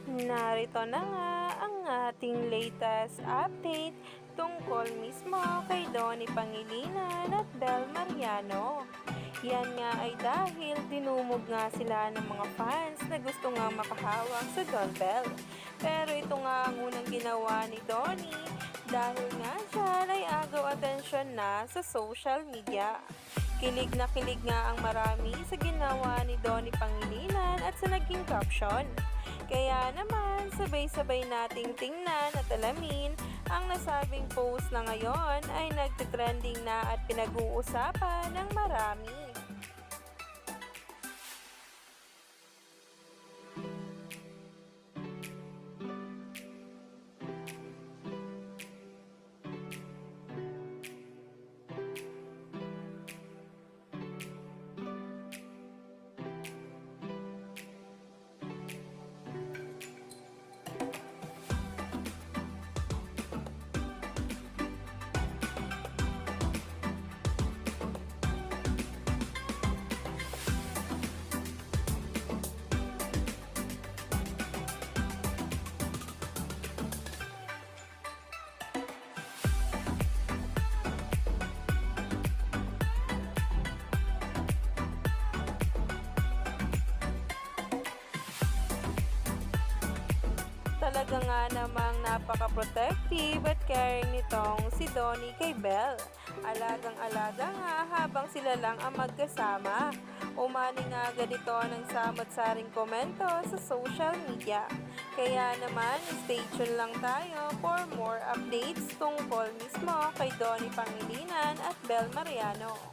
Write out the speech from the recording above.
Narito na nga ang ating latest update tungkol mismo kay Donnie Pangilinan at Bel Mariano. Yan nga ay dahil dinumog nga sila ng mga fans na gusto nga makahawak sa Don Bell. Pero ito nga ang unang ginawa ni Donnie dahil nga siya ay agaw atensyon na sa social media. Kilig na kilig nga ang marami sa ginawa ni Donnie Pangilinan at sa naging caption. Kaya naman, sabay-sabay nating tingnan at alamin ang nasabing post na ngayon ay nagtitrending na at pinag-uusapan ng marami. Talaga nga namang napaka-protective at caring nitong si Donnie kay Belle. Alagang-alaga nga habang sila lang ang magkasama. Umani nga agad ito ng samot-saring komento sa social media. Kaya naman, stay tuned lang tayo for more updates tungkol mismo kay Donnie Pangilinan at Bel Mariano.